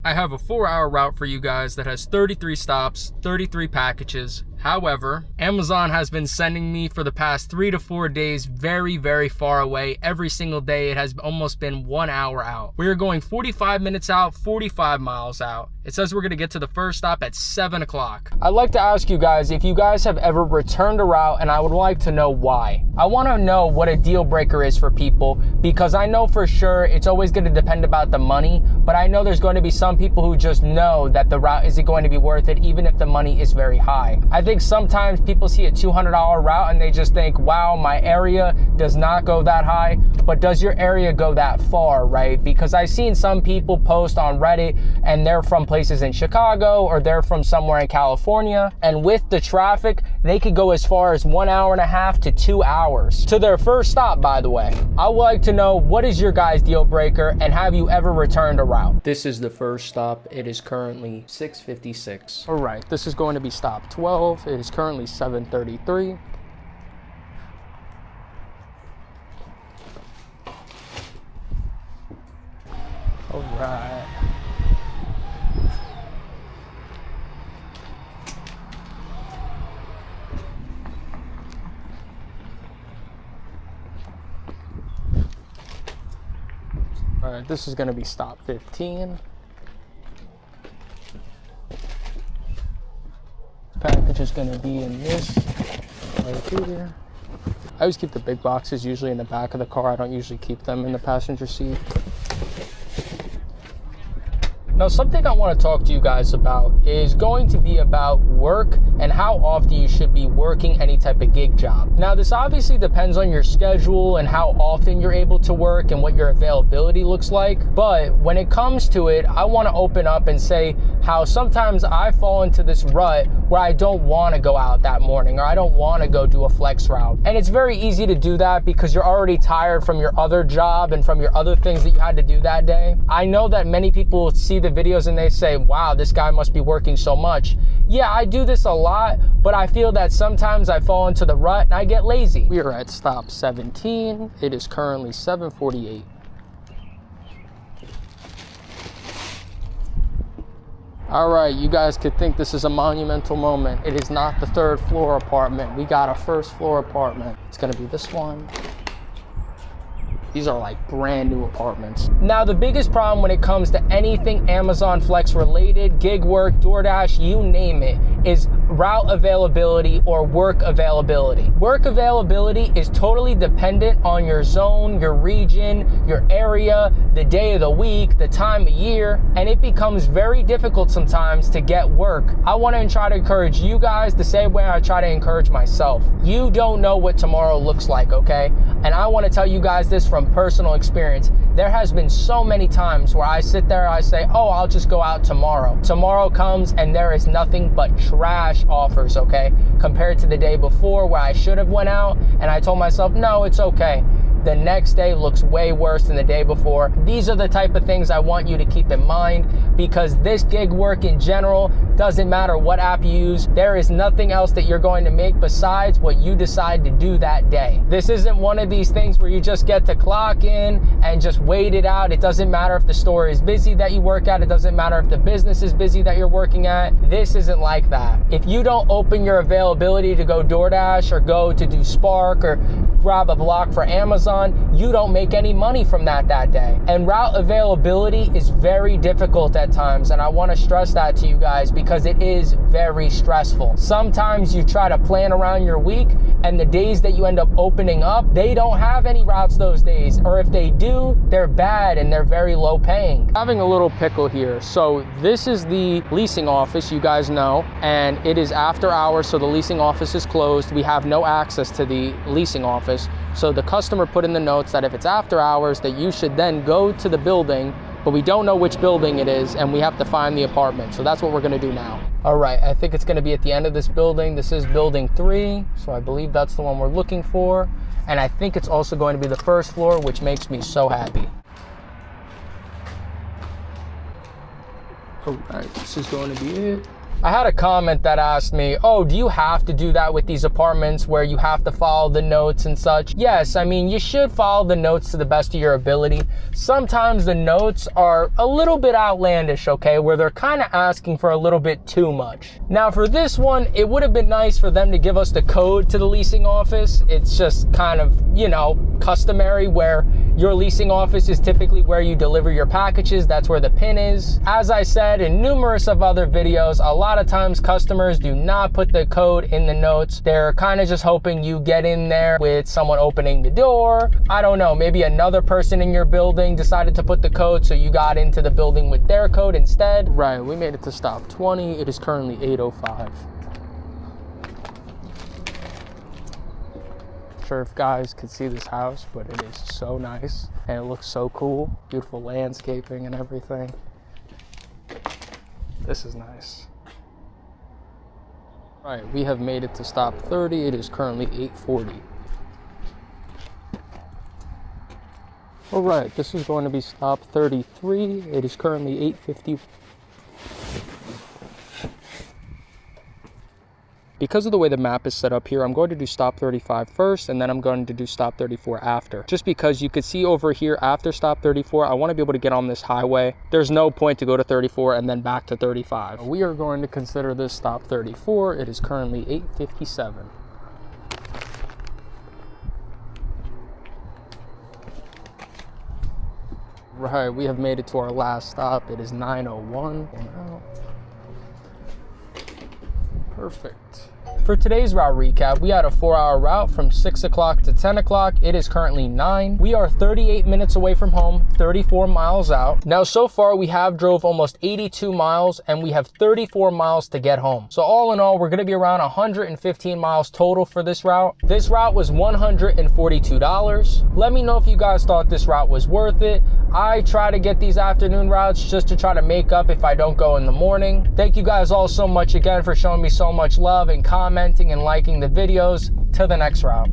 I have a 4-hour route for you guys that has 33 stops, 33 packages. However, Amazon has been sending me for the past 3 to 4 days very, very far away. Every single day, it has almost been 1 hour out. We are going 45 minutes out, 45 miles out. It says we're gonna get to the first stop at 7 o'clock. I'd like to ask you guys if you guys have ever returned a route, and I would like to know why. I wanna know what a deal breaker is for people, because I know for sure it's always gonna depend about the money, but I know there's going to be some people who just know that the route isn't going to be worth it, even if the money is very high. I think sometimes people see a $200 route and they just think, wow, my area does not go that high, but does your area go that far, right? Because I've seen some people post on Reddit and they're from places in Chicago or they're from somewhere in California, and with the traffic, they could go as far as 1.5 hours to 2 hours to their first stop, by the way. I would like to know, what is your guys' deal breaker, and have you ever returned a route? This is the first stop. It is currently 6:56. All right, this is going to be stop 12. It is currently 7:33. All right. All right, this is going to be stop 15. Package is going to be in this right here. I always keep the big boxes usually in the back of the car. I don't usually keep them in the passenger seat. Now, something I want to talk to you guys about is going to be about work and how often you should be working any type of gig job. Now, this obviously depends on your schedule and how often you're able to work and what your availability looks like. But when it comes to it, I want to open up and say how sometimes I fall into this rut where I don't want to go out that morning, or I don't want to go do a flex route. And it's very easy to do that because you're already tired from your other job and from your other things that you had to do that day. I know that many people see the videos and they say, wow, this guy must be working so much. Yeah, I do this a lot, but I feel that sometimes I fall into the rut and I get lazy. We are at stop 17. It is currently 7:48. All right, you guys could think this is a monumental moment. It is not the 3rd floor apartment. We got a 1st floor apartment. It's gonna be this one. These are like brand new apartments. Now, the biggest problem when it comes to anything Amazon Flex related, gig work, DoorDash, you name it, is route availability or work availability. Work availability is totally dependent on your zone, your region, your area, the day of the week, the time of year, and it becomes very difficult sometimes to get work. I want to try to encourage you guys the same way I try to encourage myself. You don't know what tomorrow looks like, okay? And I want to tell you guys this from personal experience. There has been so many times where I sit there, I say, oh, I'll just go out tomorrow. Tomorrow comes and there is nothing but trash offers, okay? Compared to the day before where I should have went out and I told myself, no, it's okay. The next day looks way worse than the day before. These are the type of things I want you to keep in mind, because this gig work in general, doesn't matter what app you use, there is nothing else that you're going to make besides what you decide to do that day. This isn't one of these things where you just get to clock in and just wait it out. It doesn't matter if the store is busy that you work at. It doesn't matter if the business is busy that you're working at. This isn't like that. If you don't open your availability to go DoorDash or go to do Spark or grab a block for Amazon, you don't make any money from that day. And route availability is very difficult at times, and I want to stress that to you guys because it is very stressful. Sometimes you try to plan around your week, and the days that you end up opening up, they don't have any routes those days, or if they do, they're bad and they're very low paying. Having a little pickle here. So this is the leasing office, you guys know, and it is after hours, so the leasing office is closed. We have no access to the leasing office. So the customer put in the notes that if it's after hours, that you should then go to the building, but we don't know which building it is, and we have to find the apartment. So that's what we're gonna do now. All right, I think it's gonna be at the end of this building. This is building 3, so I believe that's the one we're looking for. And I think it's also going to be the 1st floor, which makes me so happy. All right, this is going to be it. I had a comment that asked me, oh, do you have to do that with these apartments where you have to follow the notes and such? Yes, I mean, you should follow the notes to the best of your ability. Sometimes the notes are a little bit outlandish, okay, where they're kind of asking for a little bit too much. Now for this one, it would have been nice for them to give us the code to the leasing office. It's just kind of, you know, customary where your leasing office is typically where you deliver your packages. That's where the PIN is. As I said in numerous of other videos, a lot of times customers do not put the code in the notes. They're kind of just hoping you get in there with someone opening the door. I don't know, maybe another person in your building decided to put the code, so you got into the building with their code instead. Right, we made it to stop 20. It is currently 8:05. Sure if guys could see this house, but it is so nice and it looks so cool. Beautiful landscaping and everything. This is nice. All right, we have made it to stop 30. It is currently 8:40. All right, this is going to be stop 33. It is currently 8:50. Because of the way the map is set up here, I'm going to do stop 35 first, and then I'm going to do stop 34 after. Just because you could see over here after stop 34, I want to be able to get on this highway. There's no point to go to 34 and then back to 35. We are going to consider this stop 34. It is currently 8:57. Right, we have made it to our last stop. It is 9:01. Perfect. For today's route recap, we had a 4-hour route from 6 o'clock to 10 o'clock. It is currently 9. We are 38 minutes away from home, 34 miles out. Now, so far, we have drove almost 82 miles and we have 34 miles to get home. So all in all, we're gonna be around 115 miles total for this route. This route was $142. Let me know if you guys thought this route was worth it. I try to get these afternoon routes just to try to make up if I don't go in the morning. Thank you guys all so much again for showing me so much love and commenting and liking the videos. Till the next route.